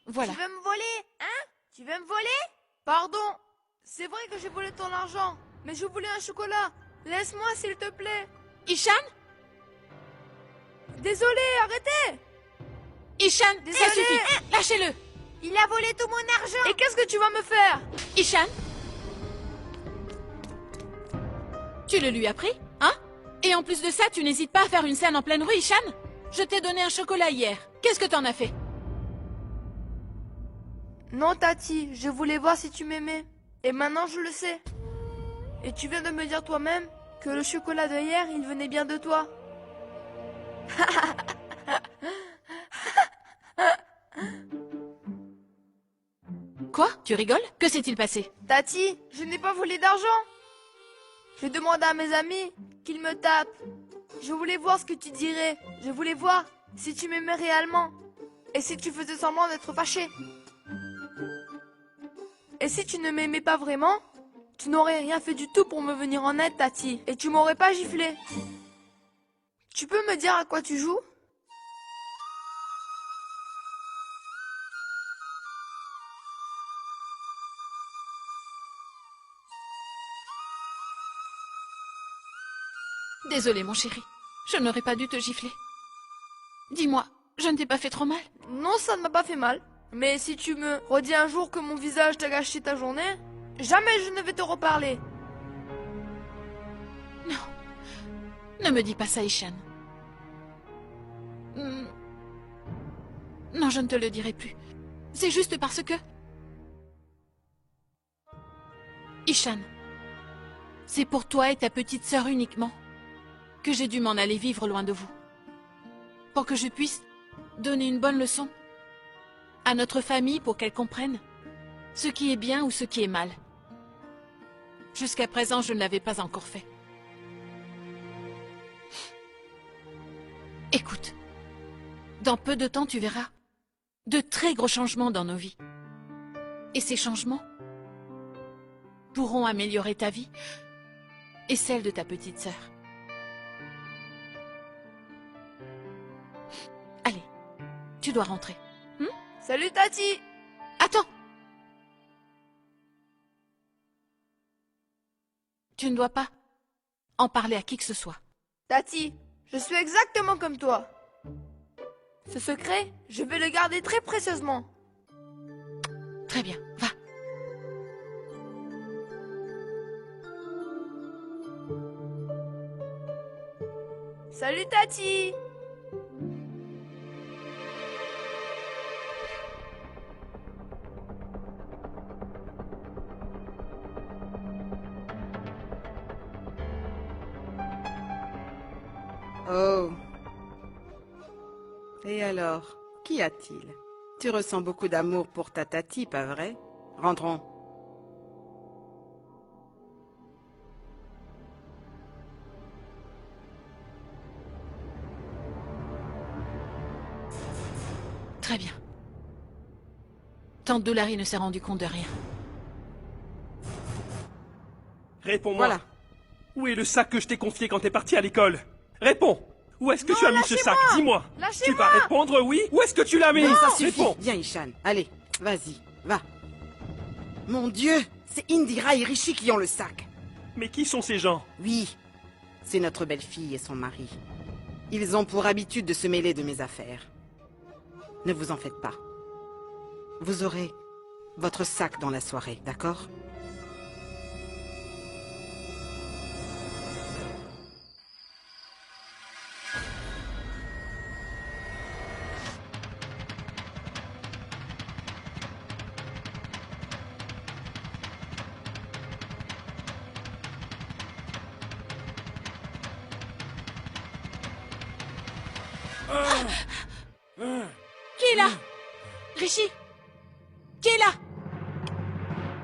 Voilà. Tu veux me voler, hein? Tu veux me voler? Pardon. C'est vrai que j'ai volé ton argent. Mais je voulais un chocolat. Laisse-moi, s'il te plaît. Ishan? Désolé, arrêtez! Ishan, ça Désolé. suffit. Lâchez-le. Il a volé tout mon argent. Et qu'est-ce que tu vas me faire? Ishan? Tu le lui as pris, hein? Et en plus de ça, tu n'hésites pas à faire une scène en pleine rue, Ishan? Je t'ai donné un chocolat hier. Qu'est-ce que t'en as fait? Non, Tati, je voulais voir si tu m'aimais. Et maintenant, je le sais. Et tu viens de me dire toi-même que le chocolat de hier, il venait bien de toi. Quoi? Tu rigoles? Que s'est-il passé? Tati, je n'ai pas volé d'argent. J'ai demandé à mes amis qu'ils me tapent. Je voulais voir ce que tu dirais. Je voulais voir si tu m'aimais réellement. Et si tu faisais semblant d'être fâché. Et si tu ne m'aimais pas vraiment, tu n'aurais rien fait du tout pour me venir en aide, Tati. Et tu m'aurais pas giflé. Tu peux me dire à quoi tu joues? Désolé, mon chéri. Je n'aurais pas dû te gifler. Dis-moi, je ne t'ai pas fait trop mal? Non, ça ne m'a pas fait mal. Mais si tu me redis un jour que mon visage t'a gâché ta journée, jamais je ne vais te reparler. Non. Ne me dis pas ça, Ishan. Non, je ne te le dirai plus. C'est juste parce que... Ishan, c'est pour toi et ta petite sœur uniquement que j'ai dû m'en aller vivre loin de vous. Pour que je puisse donner une bonne leçon à notre famille pour qu'elle comprenne ce qui est bien ou ce qui est mal. Jusqu'à présent, je ne l'avais pas encore fait. Écoute, dans peu de temps, tu verras de très gros changements dans nos vies. Et ces changements pourront améliorer ta vie et celle de ta petite sœur. Allez, tu dois rentrer. Salut, Tati! Attends! Tu ne dois pas en parler à qui que ce soit. Tati, je suis exactement comme toi. Ce secret, je vais le garder très précieusement. Très bien, va. Salut, Tati! Oh. Et alors, qu'y a-t-il? Tu ressens beaucoup d'amour pour ta Tati, pas vrai? Rentrons. Très bien. Tante Doulari ne s'est rendue compte de rien. Réponds-moi. Voilà. Où est le sac que je t'ai confié quand t'es parti à l'école? Réponds. Où est-ce que Non, tu as mis ce sac? Dis-moi. Tu Lâchez-moi! vas répondre oui? Où est-ce que tu l'as mis? Ça suffit. Réponds. Viens, Ishan. Allez, vas-y, va. Mon Dieu, c'est Indira et Rishi qui ont le sac. Mais qui sont ces gens? Oui, c'est notre belle-fille et son mari. Ils ont pour habitude de se mêler de mes affaires. Ne vous en faites pas. Vous aurez votre sac dans la soirée, d'accord? Qui est là? Rishi? Qui est là?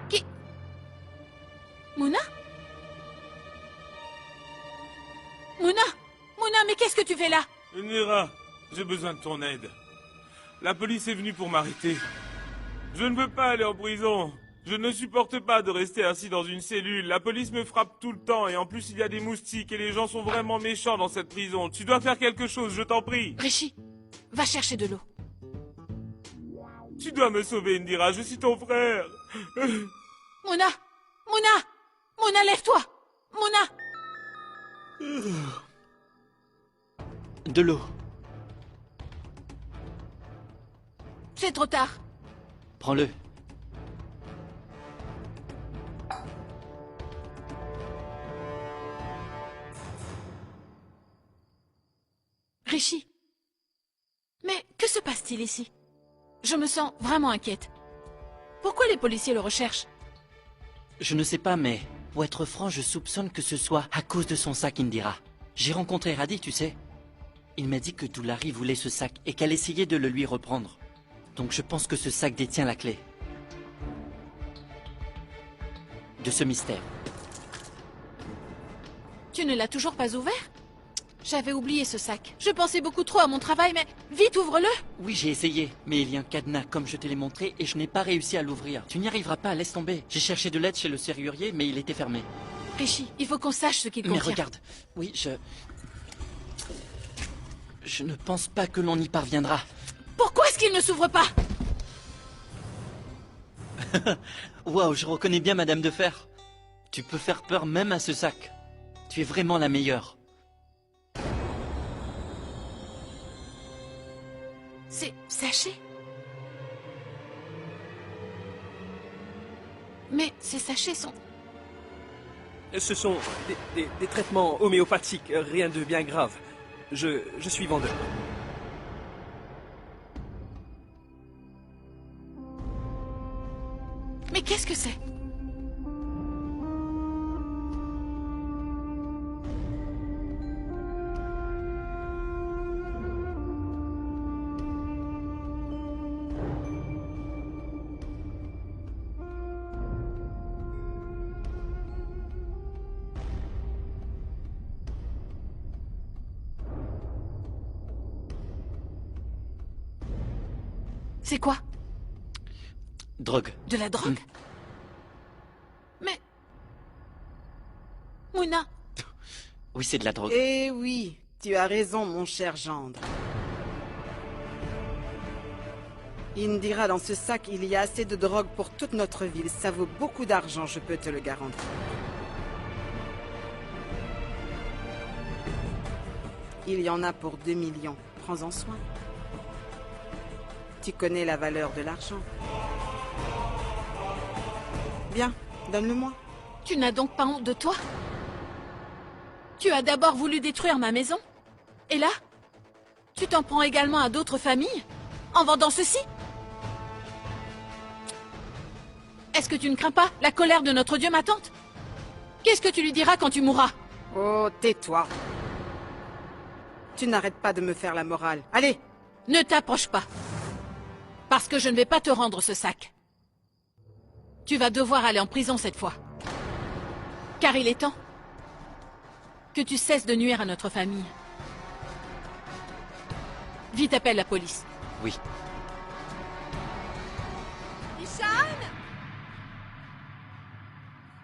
Qui? Mouna? Mouna? Mouna, mais qu'est-ce que tu fais là? Indira, j'ai besoin de ton aide. La police est venue pour m'arrêter. Je ne veux pas aller en prison. Je ne supporte pas de rester assis dans une cellule. La police me frappe tout le temps et en plus il y a des moustiques et les gens sont vraiment méchants dans cette prison. Tu dois faire quelque chose, je t'en prie. Rishi, va chercher de l'eau. Tu dois me sauver, Indira, je suis ton frère. Mona! Mona! Mona, lève-toi! Mona! De l'eau. C'est trop tard. Prends-le. Rishi. Mais que se passe-t-il ici? Je me sens vraiment inquiète. Pourquoi les policiers le recherchent? Je ne sais pas, mais pour être franc, je soupçonne que ce soit à cause de son sac Indira. J'ai rencontré Radhi, tu sais. Il m'a dit que Doulari voulait ce sac et qu'elle essayait de le lui reprendre. Donc je pense que ce sac détient la clé de ce mystère. Tu ne l'as toujours pas ouvert? J'avais oublié ce sac. Je pensais beaucoup trop à mon travail, mais vite, ouvre-le! Oui, j'ai essayé, mais il y a un cadenas comme je te l'ai montré et je n'ai pas réussi à l'ouvrir. Tu n'y arriveras pas, laisse tomber. J'ai cherché de l'aide chez le serrurier, mais il était fermé. Rishi, il faut qu'on sache ce qu'il Mais contient. regarde, oui, je ne pense pas que l'on y parviendra. Pourquoi est-ce qu'il ne s'ouvre pas? Waouh, je reconnais bien Madame de Fer. Tu peux faire peur même à ce sac. Tu es vraiment la meilleure. Ces sachets? Mais ces sachets sont... Ce sont des traitements homéopathiques, rien de bien grave. Je suis vendeur. Mais qu'est-ce que c'est? C'est quoi? Drogue. De la drogue? Mais... Mouna, Oui, c'est de la drogue. Eh oui, tu as raison, mon cher gendre. Indira, dans ce sac, il y a assez de drogue pour toute notre ville. Ça vaut beaucoup d'argent, je peux te le garantir. Il y en a pour 2 millions. Prends-en soin. Tu connais la valeur de l'argent. Bien, donne-le-moi. tu n'as donc pas honte de toi? Tu as d'abord voulu détruire ma maison? Et là, tu t'en prends également à d'autres familles? En vendant ceci? Est-ce que tu ne crains pas la colère de notre Dieu, ma tante? Qu'est-ce que tu lui diras quand tu mourras? Oh, tais-toi. Tu n'arrêtes pas de me faire la morale. Allez! Ne t'approche pas. Parce que je ne vais pas te rendre ce sac. Tu vas devoir aller en prison cette fois. Car il est temps que tu cesses de nuire à notre famille. Vite, appelle la police. Oui. Ishan!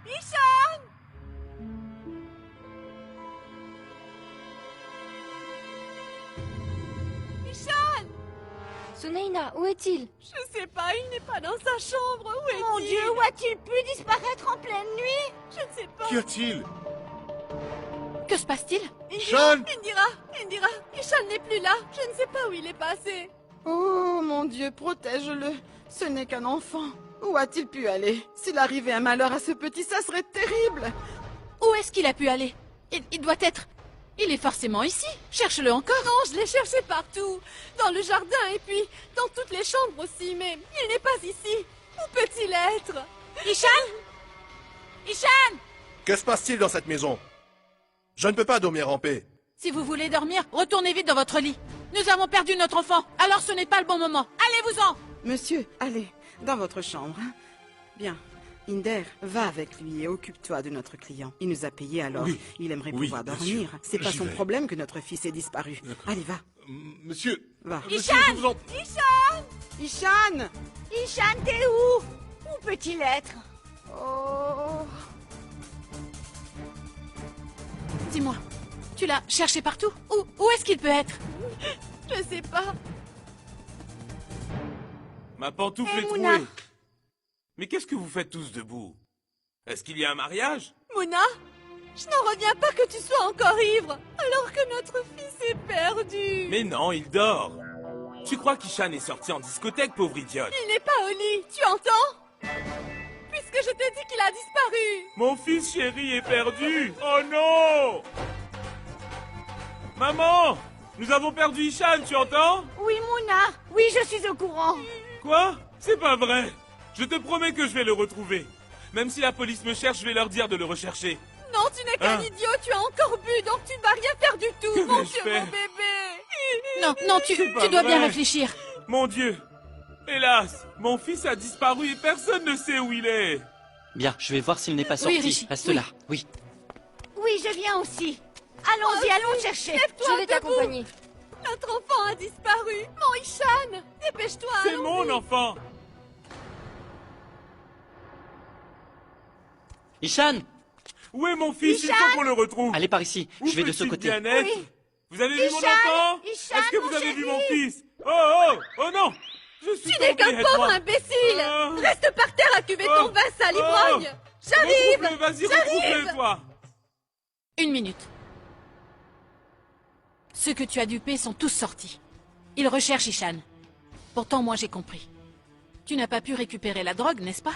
Ishan! Ishan! Sunaina, où est-il? Je sais pas, il n'est pas dans sa chambre. Où est-il? Mon Dieu, où a-t-il pu disparaître en pleine nuit? Je ne sais pas. Qu'y a-t-il? Que se passe-t-il? Sean! Indira, Ishan n'est plus là. Je ne sais pas où il est passé. Oh, mon Dieu, protège-le. Ce n'est qu'un enfant. Où a-t-il pu aller? S'il arrivait un malheur à ce petit, ça serait terrible. Où est-ce qu'il a pu aller? Il doit être... Il est forcément ici. Cherche-le encore. Non, je l'ai cherché partout. Dans le jardin et puis dans toutes les chambres aussi, mais il n'est pas ici. Où peut-il être? Ishan! Ishan! Que se passe-t-il dans cette maison? Je ne peux pas dormir en paix. Si vous voulez dormir, retournez vite dans votre lit. Nous avons perdu notre enfant, alors ce n'est pas le bon moment. Allez-vous-en! Monsieur, allez, dans votre chambre. Hein. Bien. Inder, va avec lui et occupe-toi de notre client. Il nous a payé alors. Oui. Il aimerait Oui, pouvoir bien dormir. sûr. C'est pas J'y son vais. problème que notre fils ait disparu. Allez, va. Monsieur. Va. Monsieur, je vous en... Ishan! Ishan, t'es où? Où peut-il être? Oh. Dis-moi, tu l'as cherché partout? Où est-ce qu'il peut être? Je sais pas. Ma pantoufle est Mouna. trouée. Mais qu'est-ce que vous faites tous debout? Est-ce qu'il y a un mariage? Mouna, je n'en reviens pas que tu sois encore ivre, alors que notre fils est perdu. Mais non, il dort. Tu crois qu'Ishan est sorti en discothèque, pauvre idiote? Il n'est pas au lit, tu entends? Puisque je t'ai dit qu'il a disparu. Mon fils chéri est perdu. Oh non! Maman! Nous avons perdu Ishan, tu entends? Oui, Mouna. Oui, je suis au courant. Quoi? C'est pas vrai. Je te promets que je vais le retrouver. Même si la police me cherche, je vais leur dire de le rechercher. Non, tu n'es qu'un Hein? idiot, tu as encore bu, donc tu ne vas rien faire du tout, Que mon vais-je Dieu, faire? mon bébé. Non, non, tu C'est pas dois bien vrai. réfléchir. Mon Dieu! Hélas, mon fils a disparu et personne ne sait où il est. Bien, je vais voir s'il n'est pas sorti. Richie, Reste oui. là, oui. Oui, je viens aussi. Allons-y, allons le chercher. Lève-toi, Je vais debout. t'accompagner. Notre enfant a disparu. Mon Ishan, dépêche-toi. C'est allons-y. mon enfant. Ishan! Où est mon fils? Il Ishan! faut qu'on le retrouve. Allez par ici, Où je vais de ce peut-il côté. bien être? Oui. Vous avez vu mon Ishan! enfant? Ishan, Est-ce que mon vous avez vu chéri! mon fils? Oh, oh, oh non! Je suis Tu n'es tombé, qu'un pauvre aide-moi. imbécile. Ah. Reste par terre à cuver ton Oh. vin, sale ivrogne. J'arrive. Retrouve-le, vas-y, J'arrive. retrouve-le, toi. Une minute. Ceux que tu as dupés sont tous sortis. Ils recherchent Ishan. Pourtant, moi, j'ai compris. Tu n'as pas pu récupérer la drogue, n'est-ce pas?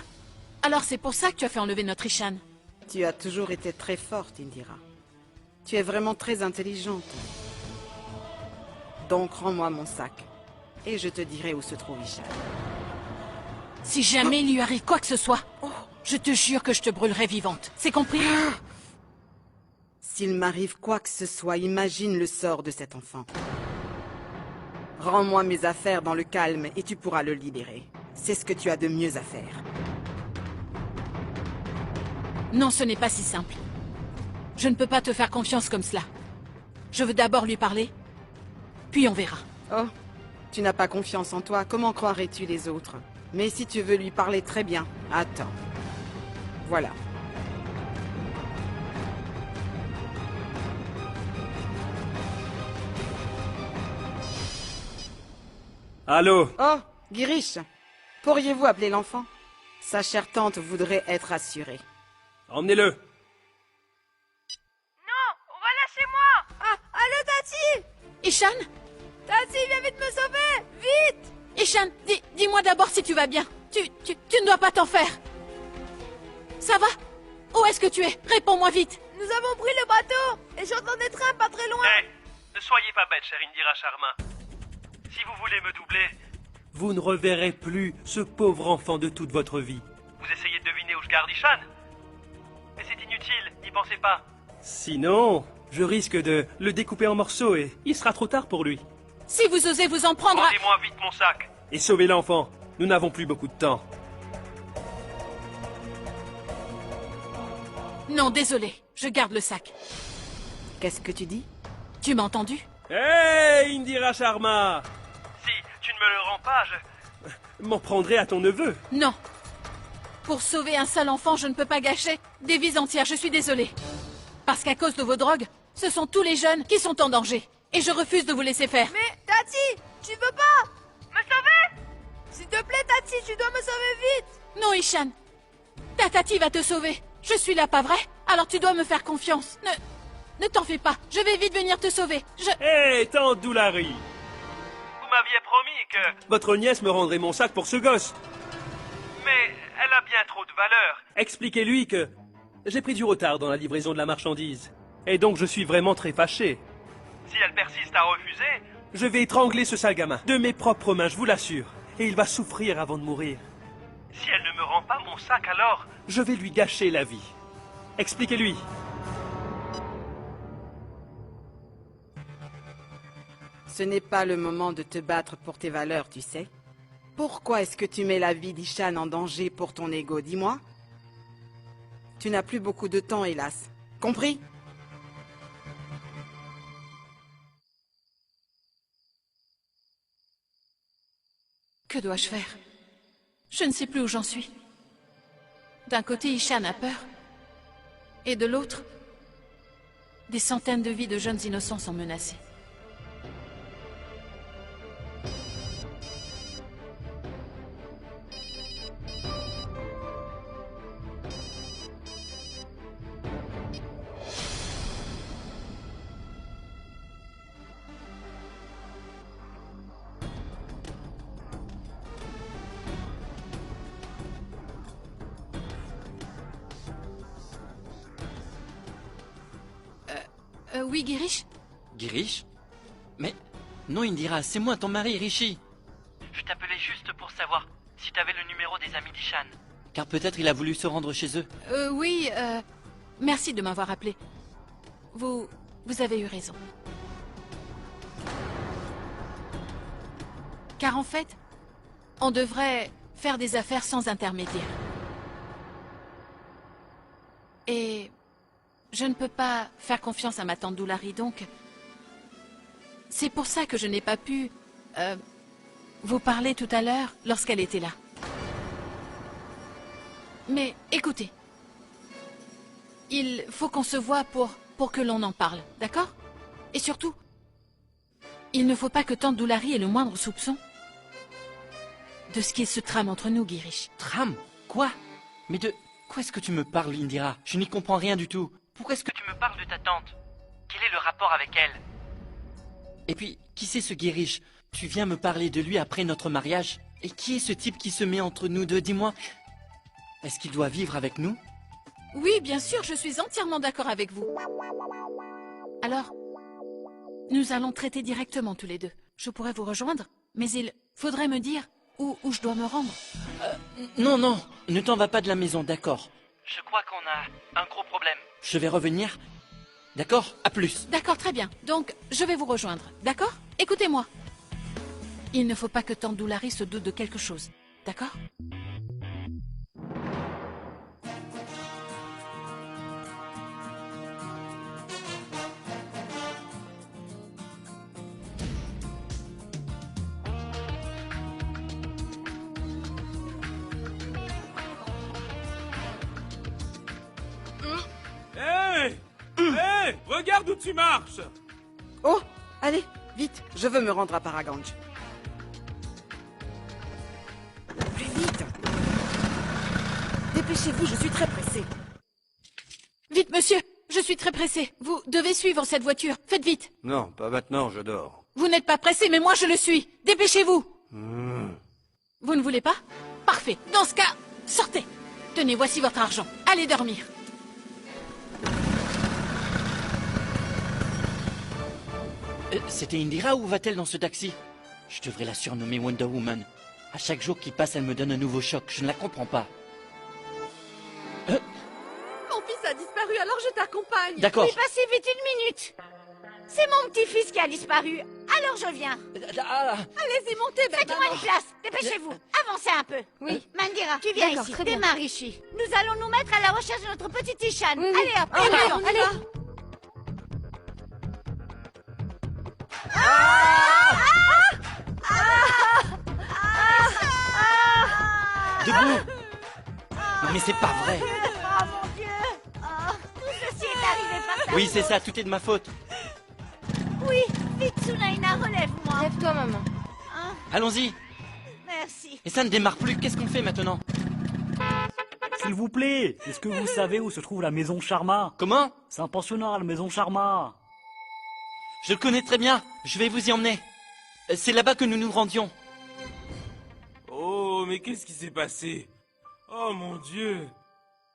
Alors c'est pour ça que tu as fait enlever notre Ishan. Tu as toujours été très forte, Indira. Tu es vraiment très intelligente. Donc rends-moi mon sac. Et je te dirai où se trouve Ishan. Si jamais il lui arrive quoi que ce soit, je te jure que je te brûlerai vivante. C'est compris? S'il m'arrive quoi que ce soit, imagine le sort de cet enfant. Rends-moi mes affaires dans le calme et tu pourras le libérer. C'est ce que tu as de mieux à faire. Non, ce n'est pas si simple. Je ne peux pas te faire confiance comme cela. Je veux d'abord lui parler, puis on verra. Oh, tu n'as pas confiance en toi, comment croirais-tu les autres? Mais si tu veux lui parler très bien, attends. Voilà. Allô? Oh, Girish, pourriez-vous appeler l'enfant? Sa chère tante voudrait être assurée. Emmenez-le. Non, on va là chez moi. Ah, allô, Tati. Ishan? Tati, viens vite me sauver. Vite. Ishan, dis-moi d'abord si tu vas bien. Tu ne dois pas t'en faire. Ça va? Où est-ce que tu es? Réponds-moi vite. Nous avons pris le bateau et j'entends des trains pas très loin. Hé, ne soyez pas bête, chère Indira Sharma. Si vous voulez me doubler, Vous ne reverrez plus ce pauvre enfant de toute votre vie. vous essayez de deviner où je garde Ishan. Mais c'est inutile, n'y pensez pas. Sinon, je risque de le découper en morceaux et il sera trop tard pour lui. Si vous osez vous en prendre à... Rendez-moi vite mon sac. Et sauvez l'enfant. Nous n'avons plus beaucoup de temps. Non, désolé. Je garde le sac. Qu'est-ce que tu dis? Tu m'as entendu? Hey, Indira Sharma! Si tu ne me le rends pas, M'en prendrai à ton neveu. Non. Pour sauver un seul enfant, je ne peux pas gâcher des vies entières, je suis désolée. Parce qu'à cause de vos drogues, ce sont tous les jeunes qui sont en danger. Et je refuse de vous laisser faire. Mais Tati, tu veux pas me sauver? S'il te plaît, Tati, tu dois me sauver vite. Non, Ishan. Ta tati va te sauver. Je suis là, pas vrai? Alors tu dois me faire confiance. Ne t'en fais pas. Je vais vite venir te sauver. Hé, tante Doulari! vous m'aviez promis que... Votre nièce me rendrait mon sac pour ce gosse. Mais elle a bien trop de valeur. Expliquez-lui que j'ai pris du retard dans la livraison de la marchandise. Et donc je suis vraiment très fâché. Si elle persiste à refuser, Je vais étrangler ce sale gamin. De mes propres mains, je vous l'assure. Et il va souffrir avant de mourir. si elle ne me rend pas mon sac, alors... Je vais lui gâcher la vie. Expliquez-lui. Ce n'est pas le moment de te battre pour tes valeurs, tu sais. Pourquoi est-ce que tu mets la vie d'Ishan en danger pour ton ego, dis-moi? Tu n'as plus beaucoup de temps, hélas. Compris? Que dois-je faire? Je ne sais plus où j'en suis. D'un côté, Ishan a peur. Et de l'autre, des centaines de vies de jeunes innocents sont menacées. Oui, Girish? Girish? Mais... Non, Indira, c'est moi, ton mari, Rishi. Je t'appelais juste pour savoir si t'avais le numéro des amis d'Ishan. Car peut-être il a voulu se rendre chez eux. Oui, merci de m'avoir appelé. Vous avez eu raison. Car en fait, on devrait faire des affaires sans intermédiaire. Et je ne peux pas faire confiance à ma tante Doulari, donc... C'est pour ça que je n'ai pas pu... vous parler tout à l'heure lorsqu'elle était là. Mais écoutez, il faut qu'on se voie pour que l'on en parle, d'accord? Et surtout, il ne faut pas que tante Doulari ait le moindre soupçon de ce qu'il se trame entre nous, Girish. Trame? Quoi? Mais de quoi est-ce que tu me parles, Indira? Je n'y comprends rien du tout. Pourquoi est-ce que... Tu me parles de ta tante. Quel est le rapport avec elle? Et puis, qui c'est ce Girish? Tu viens me parler de lui après notre mariage? Et qui est ce type qui se met entre nous deux? Dis-moi. Est-ce qu'il doit vivre avec nous? Oui, bien sûr, je suis entièrement d'accord avec vous. Alors, nous allons traiter directement tous les deux. Je pourrais vous rejoindre, mais il faudrait me dire où je dois me rendre. Non, non, ne t'en va pas de la maison, d'accord? Je crois qu'on a un gros problème. Je vais revenir. D'accord? À plus. D'accord, très bien. Donc, je vais vous rejoindre, d'accord? Écoutez-moi. Il ne faut pas que tante Doulari se doute de quelque chose, d'accord? Hé! Hé! Regarde où tu marches! Oh, allez, vite, je veux me rendre à Paraganj. Plus vite! Dépêchez-vous, je suis très pressée. Vite, monsieur! Je suis très pressée. Vous devez suivre cette voiture. Faites vite. Non, pas maintenant, je dors. Vous n'êtes pas pressé, mais moi je le suis. Dépêchez-vous. Vous ne voulez pas? Parfait. Dans ce cas, sortez. Tenez, voici votre argent. Allez dormir. C'était Indira ou va-t-elle dans ce taxi? Je devrais la surnommer Wonder Woman. À chaque jour qui passe, elle me donne un nouveau choc. Je ne la comprends pas. Mon fils a disparu, alors je t'accompagne. D'accord. Oui, passez vite, 1 minute. C'est mon petit-fils qui a disparu, alors je viens. Allez-y, montez, Faites-moi une place, dépêchez-vous. Avancez un peu. Oui. Mandira, tu viens D'accord, ici. très bien. Démarre ici. Nous allons nous mettre à la recherche de notre petite Ishan. Oui, oui. Allez hop, Allez, démarrons. on y va. Debout! Non mais c'est pas vrai! Oh mon Dieu. Oh, tout ceci est arrivé par ta Oui, c'est faute. ça, tout est de ma faute. Oui, vite Sunaina, relève-moi. Lève-toi, maman. Hein, Allons-y! merci. Et ça ne démarre plus, qu'est-ce qu'on fait maintenant? S'il vous plaît, est-ce que vous savez où se trouve la maison Sharma? Comment? C'est un pensionnat, la maison Sharma. Je le connais très bien, je vais vous y emmener. C'est là-bas que nous nous rendions. Oh, mais qu'est-ce qui s'est passé? Oh mon Dieu!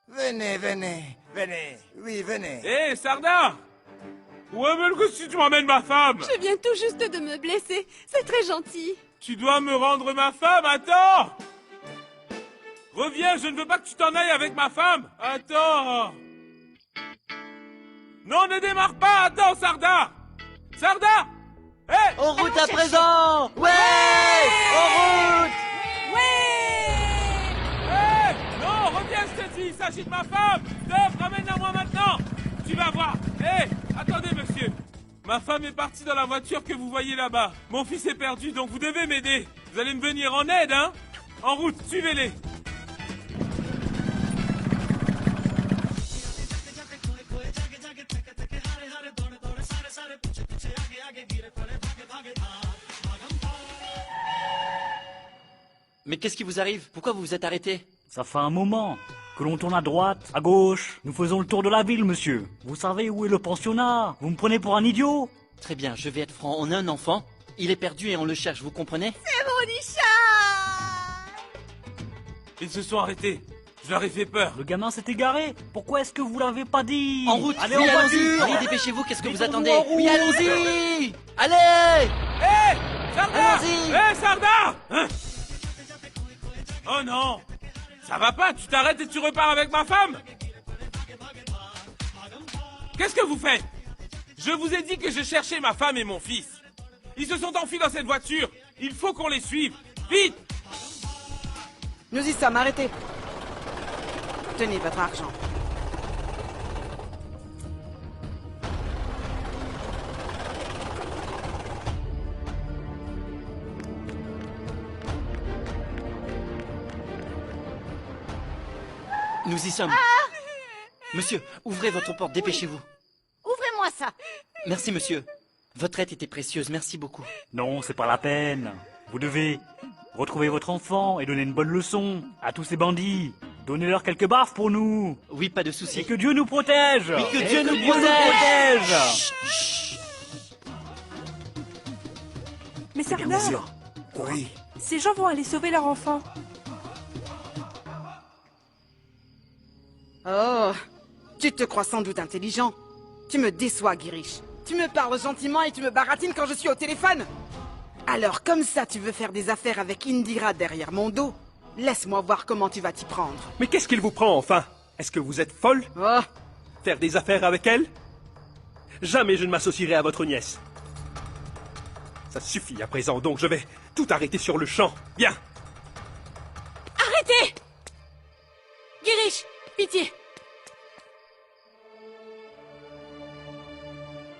Venez, venez, venez. Oui, venez. Hé, Sardar! Où est-ce que tu m'emmènes ma femme? Je viens tout juste de me blesser. C'est très gentil. Tu dois me rendre ma femme, attends! Reviens, je ne veux pas que tu t'en ailles avec ma femme! Attends! Non, ne démarre pas! Attends, Sardar! Sardar! Hé! En route à présent! Ouais! En route! Hé! Non, reviens, je te dis, il s'agit de ma femme! Stop, ramène-la moi maintenant! Tu vas voir! Hé! Attendez, monsieur! Ma femme est partie dans la voiture que vous voyez là-bas. Mon fils est perdu, donc vous devez m'aider. Vous allez me venir en aide, hein? En route, suivez-les! Mais qu'est-ce qui vous arrive? Pourquoi vous vous êtes arrêté? Ça fait un moment que l'on tourne à droite, à gauche. Nous faisons le tour de la ville, monsieur. Vous savez où est le pensionnat? Vous me prenez pour un idiot? Très bien, je vais être franc. On a un enfant, il est perdu et on le cherche, vous comprenez? C'est mon Ishan. Ils se sont arrêtés. Je leur ai fait peur. Le gamin s'est égaré. Pourquoi est-ce que vous l'avez pas dit? En route. Allez, Oui, en allons-y. voiture. Oui, dépêchez-vous, qu'est-ce que vous Mettons-nous attendez? en route. Oui, allons-y. Allez. Hé Sarda Allons-y. Hé Sarda Hein? Oh non! Ça va pas, tu t'arrêtes et tu repars avec ma femme? Qu'est-ce que vous faites? Je vous ai dit que je cherchais ma femme et mon fils. Ils se sont enfuis dans cette voiture. Il faut qu'on les suive. Vite! Nous y sommes, arrêtez. Tenez votre argent. Nous y sommes. Monsieur, ouvrez votre porte, dépêchez-vous. Ouvrez-moi ça. Merci, monsieur. Votre aide était précieuse, merci beaucoup. Non, c'est pas la peine. Vous devez retrouver votre enfant et donner une bonne leçon à tous ces bandits. Donnez-leur quelques baffes pour nous. Oui, pas de souci. Et que Dieu nous protège. Oui, que Dieu nous protège. Mais Sardar, Oui. ces gens vont aller sauver leur enfant. Oh, tu te crois sans doute intelligent. Tu me déçois, Girish. Tu me parles gentiment et tu me baratines quand je suis au téléphone. Alors, comme ça, tu veux faire des affaires avec Indira derrière mon dos? Laisse-moi voir comment tu vas t'y prendre. Mais qu'est-ce qu'il vous prend, enfin? Est-ce que vous êtes folle? Oh, Faire des affaires avec elle? Jamais je ne m'associerai à votre nièce. Ça suffit à présent, donc je vais tout arrêter sur le champ. Bien! Arrêtez! Girish, pitié.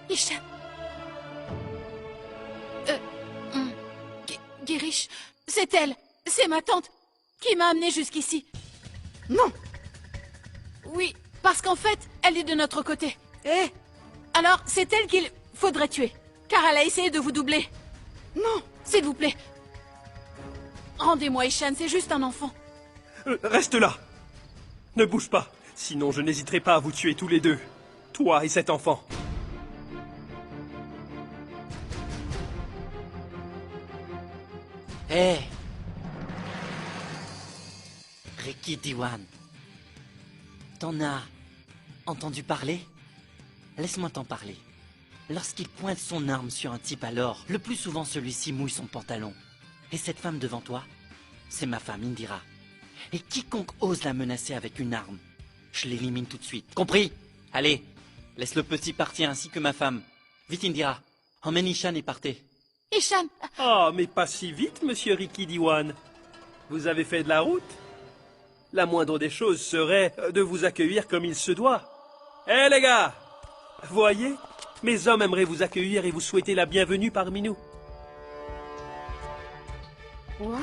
Ishan. Girish, c'est elle. C'est ma tante qui m'a amenée jusqu'ici. non. Oui, parce qu'en fait, elle est de notre côté. Eh, Alors, c'est elle qu'il faudrait tuer. Car elle a essayé de vous doubler. non. S'il vous plaît. Rendez-moi Ishan, c'est juste un enfant. Reste là! Ne bouge pas, sinon je n'hésiterai pas à vous tuer tous les deux. Toi et cet enfant. Hé Ricky Diwan. T'en as entendu parler? Laisse-moi t'en parler. Lorsqu'il pointe son arme sur un type alors, le plus souvent celui-ci mouille son pantalon. Et cette femme devant toi, c'est ma femme Indira. Et quiconque ose la menacer avec une arme, je l'élimine tout de suite. Compris? Allez, laisse le petit partir ainsi que ma femme. Vite Indira, emmène Ishan et partez. Ishan, Ah, mais pas si vite, monsieur Ricky Diwan. Vous avez fait de la route? La moindre des choses serait de vous accueillir comme il se doit. Eh les gars! Voyez, mes hommes aimeraient vous accueillir et vous souhaiter la bienvenue parmi nous. Quoi?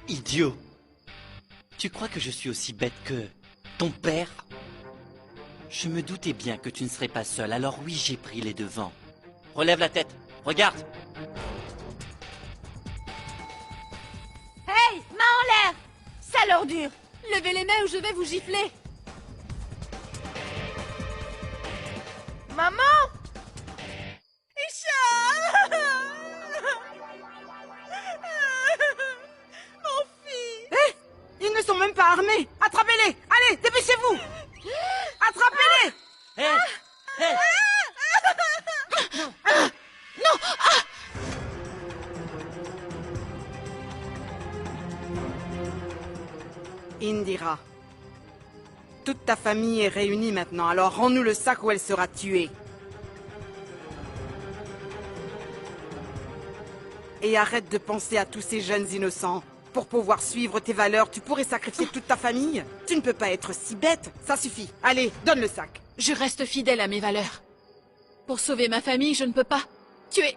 Idiot! Tu crois que je suis aussi bête que ton père? Je me doutais bien que tu ne serais pas seul, alors oui, j'ai pris les devants. Relève la tête, regarde! Hey, main en l'air. Sale ordure. Levez les mains ou je vais vous gifler. Maman! Ishan! Mon fils! Eh, ils ne sont même pas armés. Attrapez-les. Allez, dépêchez-vous. Attrapez-les. Hé! Hé! Indira. Toute ta famille est réunie maintenant, alors rends-nous le sac où elle sera tuée. Et arrête de penser à tous ces jeunes innocents. Pour pouvoir suivre tes valeurs, tu pourrais sacrifier toute ta famille. Tu ne peux pas être si bête. Ça suffit. Allez, donne le sac. je reste fidèle à mes valeurs. Pour sauver ma famille, je ne peux pas tuer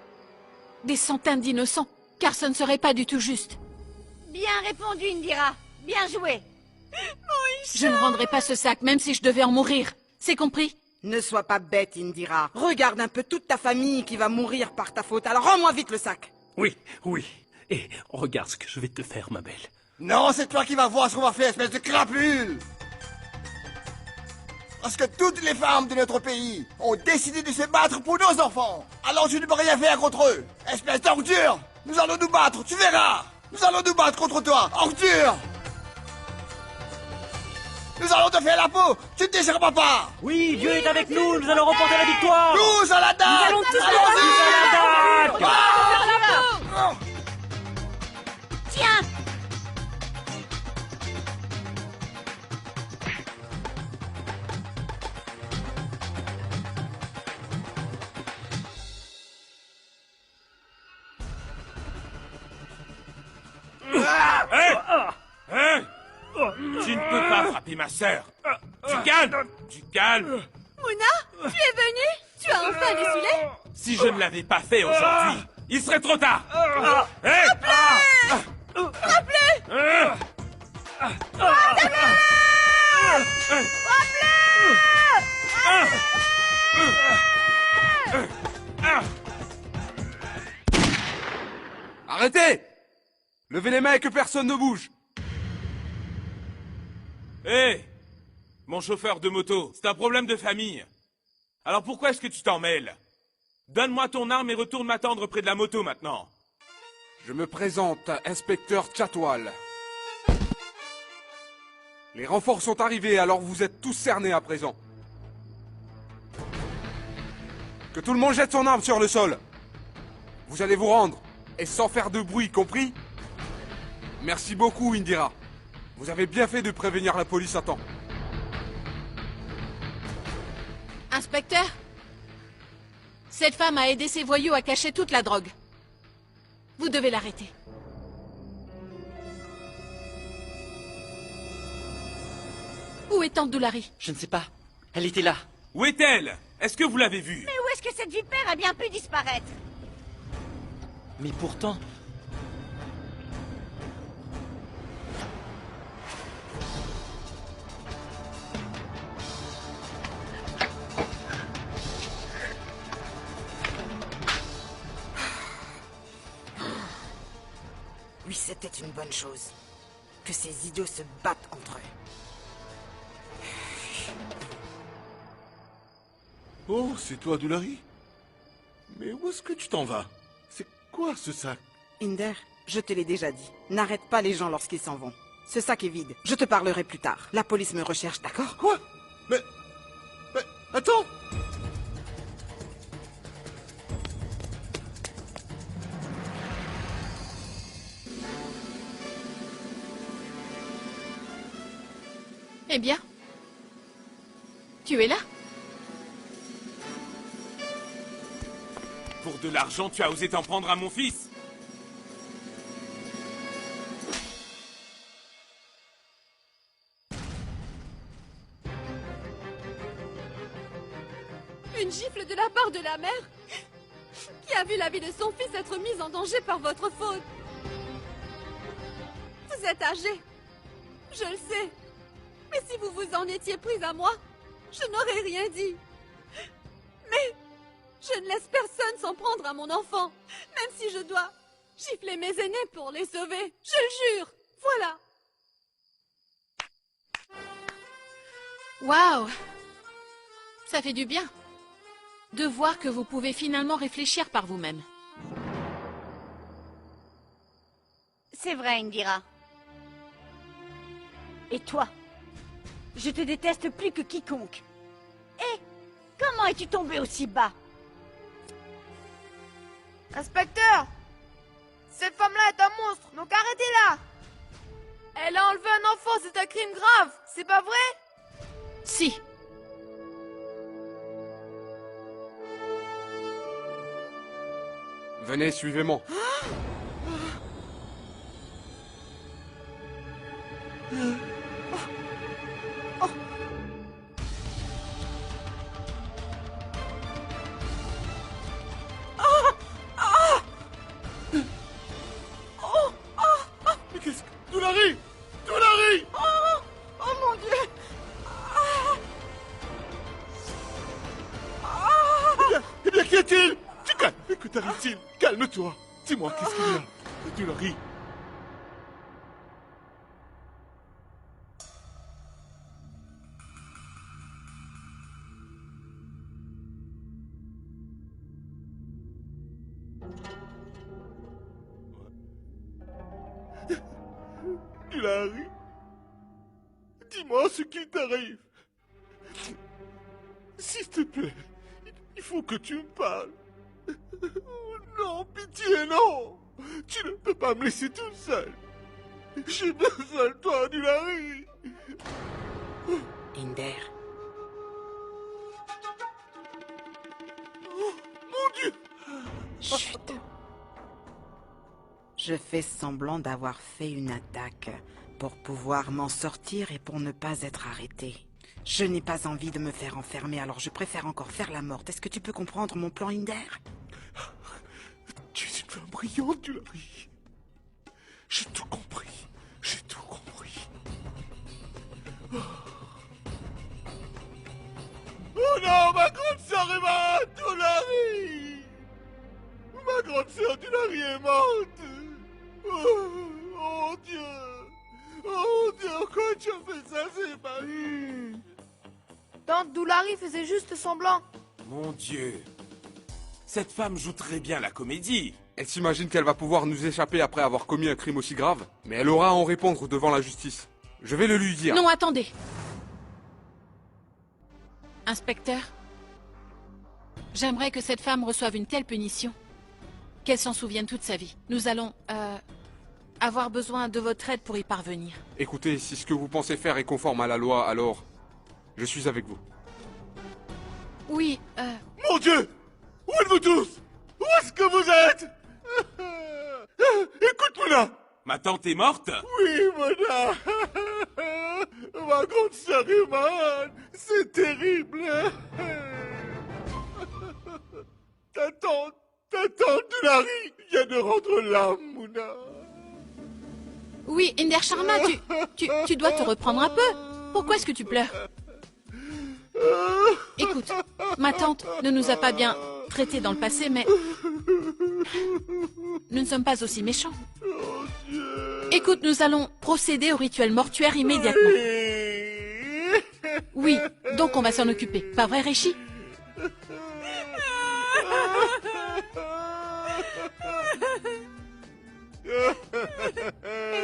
des centaines d'innocents, car ce ne serait pas du tout juste. Bien répondu, Indira. Bien joué. Je ne rendrai pas ce sac, même si je devais en mourir. C'est compris? Ne sois pas bête, Indira. Regarde un peu toute ta famille qui va mourir par ta faute. Alors rends-moi vite le sac. Oui, oui. Et regarde ce que je vais te faire, ma belle. Non, c'est toi qui vas voir ce qu'on va faire, espèce de crapule! Parce que toutes les femmes de notre pays ont décidé de se battre pour nos enfants. Alors je ne peux rien faire contre eux. Espèce d'ordure! Nous allons nous battre, tu verras! Nous allons nous battre contre toi, ordure! Nous allons te faire la peau! Tu ne déchires pas! Oui, Dieu est avec nous, nous allons remporter la victoire! Tous à l'attaque! Nous allons tous à l'attaque! Tiens! Hein? Tu ne peux pas frapper ma sœur. Du calme! Du calme! Mouna, tu es venue? Tu as enfin déçulé? Si je ne l'avais pas fait aujourd'hui, il serait trop tard! Hey! Rappelez! Arrêtez! Levez les mains et que personne ne bouge! Hé! Mon chauffeur de moto, c'est un problème de famille. Alors pourquoi est-ce que tu t'en mêles? Donne-moi ton arme et retourne m'attendre près de la moto maintenant. Je me présente, inspecteur Chatwal. Les renforts sont arrivés, alors vous êtes tous cernés à présent. Que tout le monde jette son arme sur le sol. Vous allez vous rendre, et sans faire de bruit, compris? Merci beaucoup, Indira. Vous avez bien fait de prévenir la police à temps. Inspecteur, cette femme a aidé ces voyous à cacher toute la drogue. Vous devez l'arrêter. Où est Tante Doulari? Je ne sais pas. Elle était là. Où est-elle? Est-ce que vous l'avez vue? Mais où est-ce que cette vipère a bien pu disparaître? Mais pourtant... Oui, c'était une bonne chose. Que ces idiots se battent entre eux. Oh, c'est toi, Doulari? Mais où est-ce que tu t'en vas? C'est quoi ce sac? Inder, je te l'ai déjà dit. N'arrête pas les gens lorsqu'ils s'en vont. Ce sac est vide. Je te parlerai plus tard. La police me recherche, d'accord? Quoi? Mais... Attends! Eh bien, tu es là? Pour de l'argent, tu as osé t'en prendre à mon fils? Une gifle de la part de la mère qui a vu la vie de son fils être mise en danger par votre faute. Vous êtes âgé, je le sais. Mais si vous vous en étiez prise à moi, je n'aurais rien dit. Mais je ne laisse personne s'en prendre à mon enfant, même si je dois gifler mes aînés pour les sauver. Je le jure. Voilà. Waouh! Ça fait du bien de voir que vous pouvez finalement réfléchir par vous-même. C'est vrai, Indira. Et toi? Je te déteste plus que quiconque. Et comment es-tu tombé aussi bas? Inspecteur! Cette femme-là est un monstre, donc arrêtez-la! Elle a enlevé un enfant, c'est un crime grave, c'est pas vrai? Si. Venez, suivez-moi. Mais qu'est-ce que... Doulari! Doulari! Oh mon Dieu! Eh bien, qu'y a-t-il? Tu calmes. Mais que t'arrive-t-il? Calme-toi. Dis-moi, qu'est-ce qu'il y a? Doulari. Larry. Dis-moi ce qui t'arrive. S'il te plaît, il faut que tu me parles. Non, pitié, non. Tu ne peux pas me laisser toute seule. J'ai besoin de toi, du Larry. Inder, Oh, mon Dieu. chut. Je fais semblant d'avoir fait une attaque pour pouvoir m'en sortir et pour ne pas être arrêté. Je n'ai pas envie de me faire enfermer, alors je préfère encore faire la morte. Est-ce que tu peux comprendre mon plan, Inder? Tu es une femme brillante, du Larry. J'ai tout compris. J'ai tout compris. Oh non, ma grande sœur est morte, du Larry. Ma grande sœur, du Larry est morte. Oh Dieu. Oh Dieu, pourquoi tu as fait ça, c'est pas juste. Tante Doulari faisait juste semblant. Mon Dieu. Cette femme joue très bien la comédie. Elle s'imagine qu'elle va pouvoir nous échapper après avoir commis un crime aussi grave, mais elle aura à en répondre devant la justice. Je vais le lui dire. Non, attendez. Inspecteur, j'aimerais que cette femme reçoive une telle punition qu'elle s'en souvienne toute sa vie. Nous allons, avoir besoin de votre aide pour y parvenir. Écoutez, si ce que vous pensez faire est conforme à la loi, alors je suis avec vous. Oui, Mon Dieu! Où êtes-vous tous? Où est-ce que vous êtes? Écoute, Mona! Ma tante est morte? Oui, Mona! Ma grande sœur est malade! C'est terrible! Ta tante de Larry vient de rendre l'âme, Mona! oui, Inder Sharma, tu dois te reprendre un peu. Pourquoi est-ce que tu pleures? Écoute, ma tante ne nous a pas bien traités dans le passé, mais nous ne sommes pas aussi méchants. Écoute, nous allons procéder au rituel mortuaire immédiatement. Oui, donc on va s'en occuper. Pas vrai, Rishi?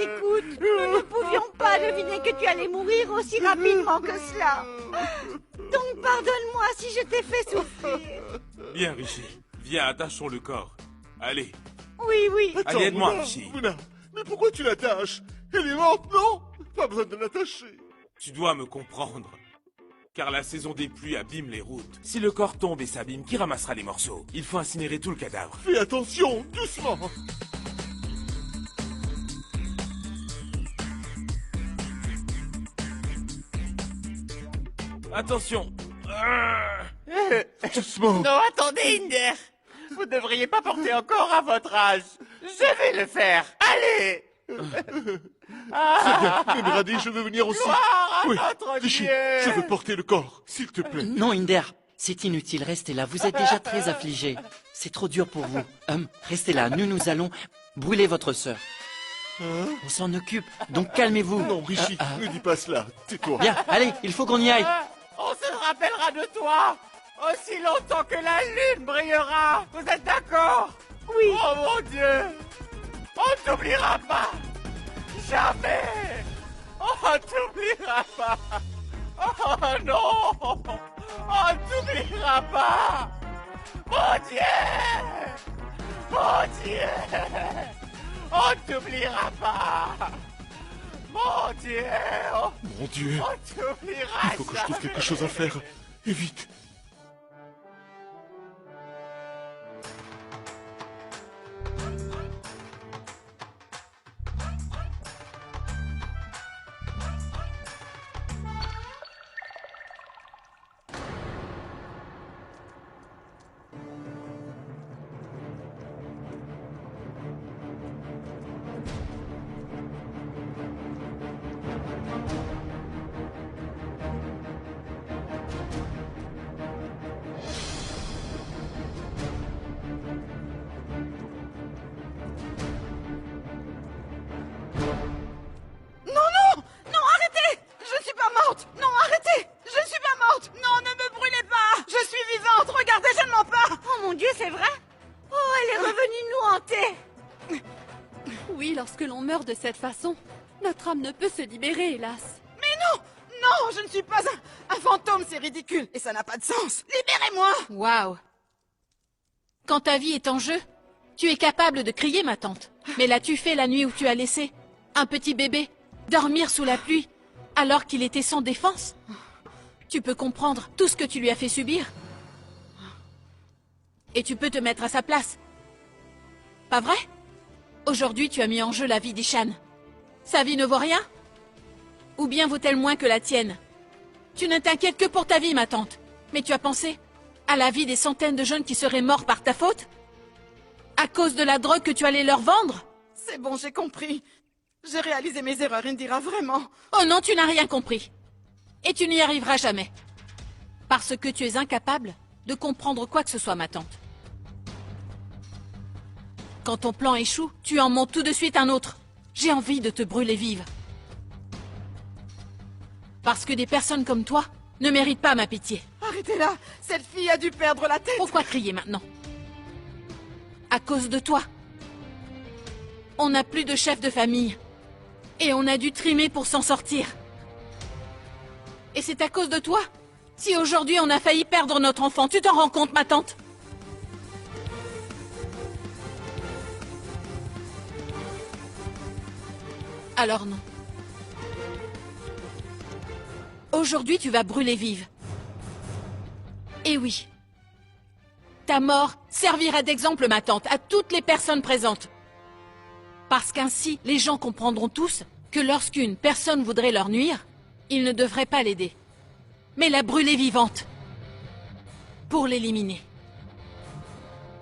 Écoute, nous ne pouvions pas deviner que tu allais mourir aussi rapidement que cela. Donc pardonne-moi si je t'ai fait souffrir. Bien, Rishi. Viens, attachons le corps. Allez. Oui, oui. Attends, Allez, aide-moi, Mona, Rishi. Mona, mais pourquoi tu l'attaches? Elle est morte, non? Pas besoin de l'attacher. Tu dois me comprendre. Car la saison des pluies abîme les routes. Si le corps tombe et s'abîme, qui ramassera les morceaux? Il faut incinérer tout le cadavre. Fais attention, doucement. Attention. Doucement. Non, attendez, Inder. Vous ne devriez pas porter encore à votre âge. Je vais le faire. Allez. C'est bien, mais Brady, je veux venir aussi. Gloire à Oui, notre Rishi, Dieu. je veux porter le corps, s'il te plaît. Non, Inder, c'est inutile, restez là, vous êtes déjà très affligé. C'est trop dur pour vous. Restez là, nous allons brûler votre sœur. On s'en occupe, donc calmez-vous. Non, Rishi, ne dis pas cela, tais-toi. Bien, allez, il faut qu'on y aille. On se rappellera de toi aussi longtemps que la lune brillera. Vous êtes d'accord? Oui. Oh mon Dieu. On t'oubliera pas. Jamais. On t'oubliera pas. Oh non. On t'oubliera pas. Mon Dieu. Mon Dieu. On t'oubliera pas. Mon Dieu. Mon Dieu, On t'oubliera il faut que je trouve quelque chose à faire. Et vite. Oui, lorsque l'on meurt de cette façon, Notre âme ne peut se libérer, hélas. Mais non! Non, je ne suis pas un fantôme, c'est ridicule. Et ça n'a pas de sens. Libérez-moi! Waouh! Quand ta vie est en jeu, tu es capable de crier, ma tante. Mais l'as-tu fait la nuit où tu as laissé un petit bébé dormir sous la pluie alors qu'il était sans défense? Tu peux comprendre tout ce que tu lui as fait subir. Et tu peux te mettre à sa place. Pas vrai? Aujourd'hui, tu as mis en jeu la vie d'Ishan. Sa vie ne vaut rien? Ou bien vaut-elle moins que la tienne? Tu ne t'inquiètes que pour ta vie, ma tante. Mais tu as pensé à la vie des centaines de jeunes qui seraient morts par ta faute? À cause de la drogue que tu allais leur vendre? C'est bon, j'ai compris. J'ai réalisé mes erreurs, Indira, vraiment. Oh non, tu n'as rien compris. Et tu n'y arriveras jamais. Parce que tu es incapable de comprendre quoi que ce soit, ma tante. Quand ton plan échoue, tu en montes tout de suite un autre. J'ai envie de te brûler vive. Parce que des personnes comme toi ne méritent pas ma pitié. Arrêtez-la! Cette fille a dû perdre la tête! Pourquoi crier maintenant? À cause de toi. On n'a plus de chef de famille. Et on a dû trimer pour s'en sortir. Et c'est à cause de toi? Si aujourd'hui on a failli perdre notre enfant, tu t'en rends compte, ma tante? Alors non. Aujourd'hui, tu vas brûler vive. Et oui. Ta mort servira d'exemple, ma tante, à toutes les personnes présentes. Parce qu'ainsi, les gens comprendront tous que lorsqu'une personne voudrait leur nuire, ils ne devraient pas l'aider, mais la brûler vivante. Pour l'éliminer.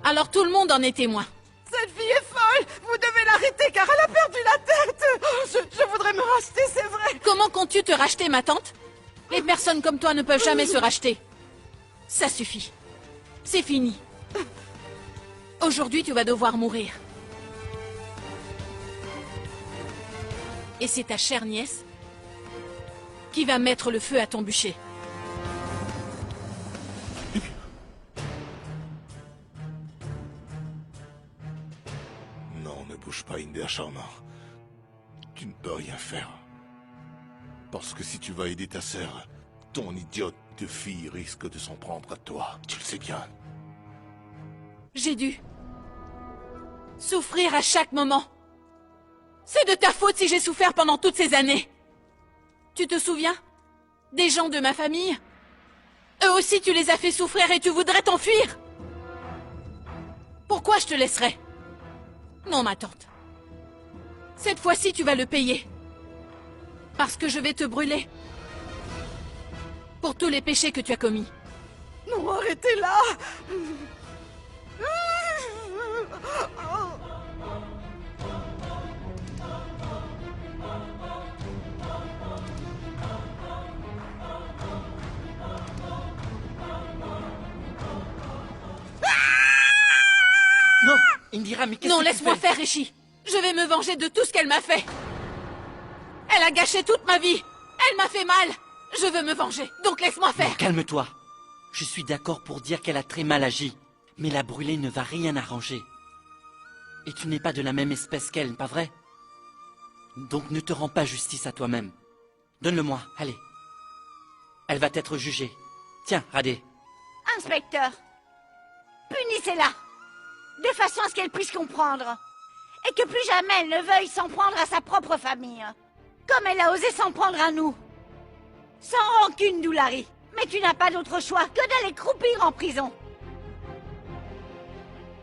Alors tout le monde en est témoin. Cette fille est folle! Vous devez l'arrêter car elle a perdu la tête! Oh, je voudrais me racheter, c'est vrai! Comment comptes-tu te racheter, ma tante? Les personnes comme toi ne peuvent jamais se racheter. Ça suffit. C'est fini. Aujourd'hui, tu vas devoir mourir. Et c'est ta chère nièce qui va mettre le feu à ton bûcher. Non, ne bouge pas, Indira Sharma. Tu ne peux rien faire. Parce que si tu vas aider ta sœur, ton idiote de fille risque de s'en prendre à toi. Tu le sais bien. J'ai dû souffrir à chaque moment. C'est de ta faute si j'ai souffert pendant toutes ces années. Tu te souviens des gens de ma famille? Eux aussi tu les as fait souffrir et tu voudrais t'enfuir. Pourquoi je te laisserais? Non, ma tante. Cette fois-ci, tu vas le payer. Parce que je vais te brûler. Pour tous les péchés que tu as commis. Non, arrêtez-la! Non, Indira, mais qu'est-ce Non, que tu laisse-moi fais? faire, Rishi. Je vais me venger de tout ce qu'elle m'a fait. Elle a gâché toute ma vie. Elle m'a fait mal. Je veux me venger, donc laisse-moi faire. Non, calme-toi. Je suis d'accord pour dire qu'elle a très mal agi. Mais la brûler ne va rien arranger. Et tu n'es pas de la même espèce qu'elle, pas vrai? Donc ne te rends pas justice à toi-même. Donne-le-moi, allez. Elle va être jugée. Tiens, Radé. Inspecteur, punissez-la, de façon à ce qu'elle puisse comprendre. Et que plus jamais elle ne veuille s'en prendre à sa propre famille. Comme elle a osé s'en prendre à nous. Sans rancune, Doulari. Mais tu n'as pas d'autre choix que d'aller croupir en prison.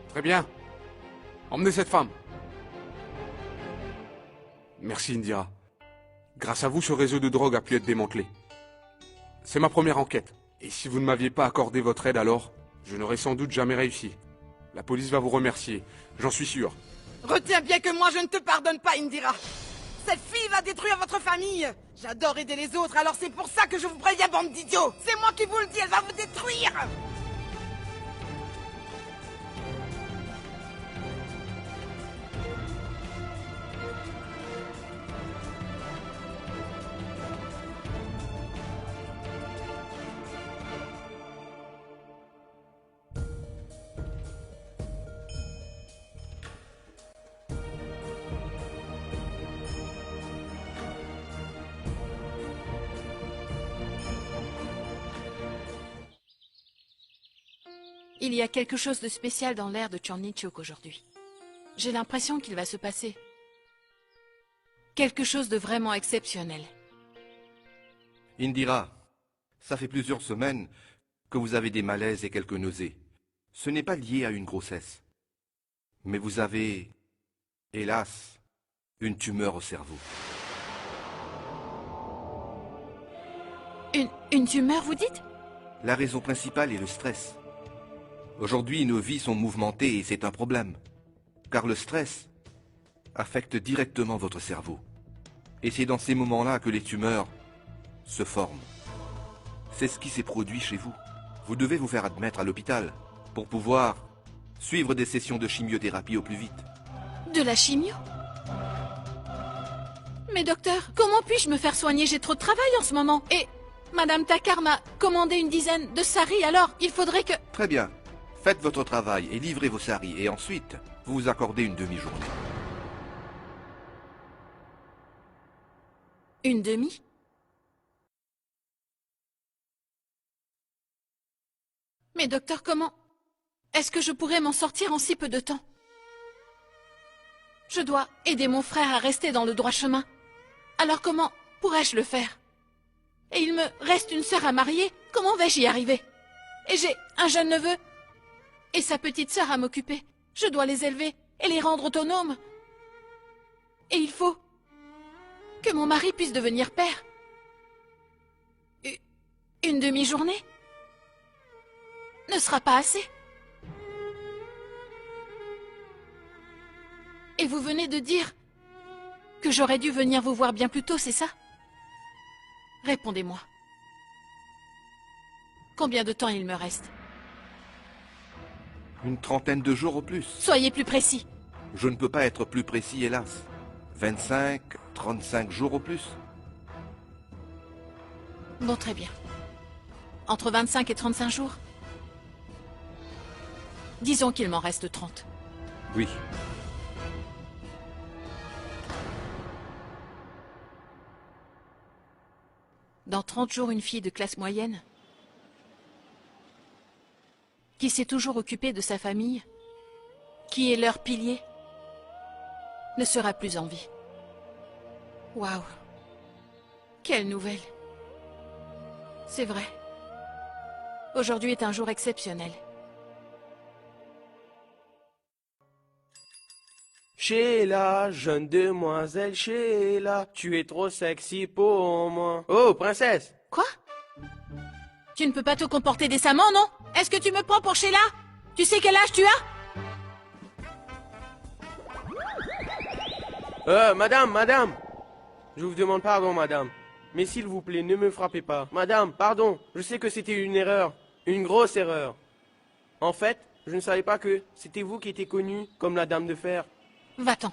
Très bien. Emmenez cette femme. Merci, Indira. Grâce à vous, ce réseau de drogue a pu être démantelé. C'est ma première enquête. Et si vous ne m'aviez pas accordé votre aide alors, je n'aurais sans doute jamais réussi. La police va vous remercier, j'en suis sûr. Retiens bien que moi je ne te pardonne pas, Indira. Cette fille va détruire votre famille. J'adore aider les autres, alors c'est pour ça que je vous préviens, bande d'idiots. C'est moi qui vous le dis, elle va vous détruire. Il y a quelque chose de spécial dans l'air de Tchornichuk aujourd'hui. J'ai l'impression qu'il va se passer quelque chose de vraiment exceptionnel. Indira, ça fait plusieurs semaines que vous avez des malaises et quelques nausées. Ce n'est pas lié à une grossesse. Mais vous avez, hélas, une tumeur au cerveau. Une tumeur, vous dites? La raison principale est le stress. Aujourd'hui, nos vies sont mouvementées et c'est un problème. Car le stress affecte directement votre cerveau. Et c'est dans ces moments-là que les tumeurs se forment. C'est ce qui s'est produit chez vous. Vous devez vous faire admettre à l'hôpital pour pouvoir suivre des sessions de chimiothérapie au plus vite. De la chimio? Mais docteur, comment puis-je me faire soigner? J'ai trop de travail en ce moment. Et Madame Takar m'a commandé une dizaine de saris, alors il faudrait que... Très bien. Faites votre travail et livrez vos saris. Et ensuite, vous vous accordez une demi-journée. Une demi? Mais docteur, comment est-ce que je pourrais m'en sortir en si peu de temps? Je dois aider mon frère à rester dans le droit chemin. Alors comment pourrais-je le faire? Et il me reste une sœur à marier, comment vais-je y arriver? Et j'ai un jeune neveu et sa petite sœur à m'occuper. Je dois les élever et les rendre autonomes. Et il faut que mon mari puisse devenir père. Une demi-journée ne sera pas assez. Et vous venez de dire que j'aurais dû venir vous voir bien plus tôt, c'est ça? Répondez-moi. Combien de temps il me reste? Une trentaine de jours au plus. Soyez plus précis. Je ne peux pas être plus précis, hélas. 25, 35 jours au plus. Bon, très bien. Entre 25 et 35 jours? Disons qu'il m'en reste 30. Oui. Dans 30 jours, une fille de classe moyenne, qui s'est toujours occupée de sa famille, qui est leur pilier, ne sera plus en vie. Waouh! Quelle nouvelle! C'est vrai. Aujourd'hui est un jour exceptionnel. Sheila, jeune demoiselle Sheila, tu es trop sexy pour moi. Oh, princesse! Quoi? Tu ne peux pas te comporter décemment, non? Est-ce que tu me prends pour Sheila? Tu sais quel âge tu as? Madame! Je vous demande pardon, madame. Mais s'il vous plaît, ne me frappez pas. Madame, pardon, je sais que c'était une erreur. Une grosse erreur. En fait, je ne savais pas que c'était vous qui étiez connue comme la Dame de Fer. Va-t'en.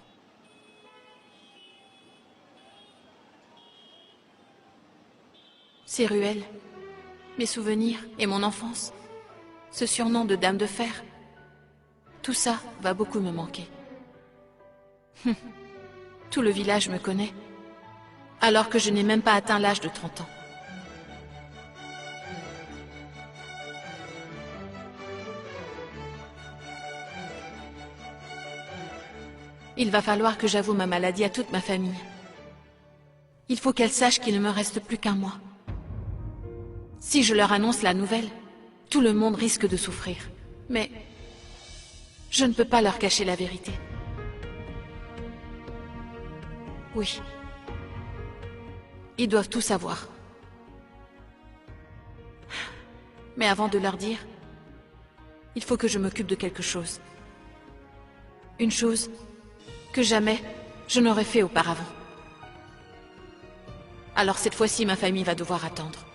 Ces ruelles, mes souvenirs et mon enfance, ce surnom de Dame de Fer, tout ça va beaucoup me manquer. Tout le village me connaît, alors que je n'ai même pas atteint l'âge de 30 ans. Il va falloir que j'avoue ma maladie à toute ma famille. Il faut qu'elle sache qu'il ne me reste plus qu'un mois. Si je leur annonce la nouvelle, tout le monde risque de souffrir. Mais je ne peux pas leur cacher la vérité. Oui. Ils doivent tout savoir. Mais avant de leur dire, il faut que je m'occupe de quelque chose. Une chose que jamais je n'aurais fait auparavant. Alors cette fois-ci, ma famille va devoir attendre.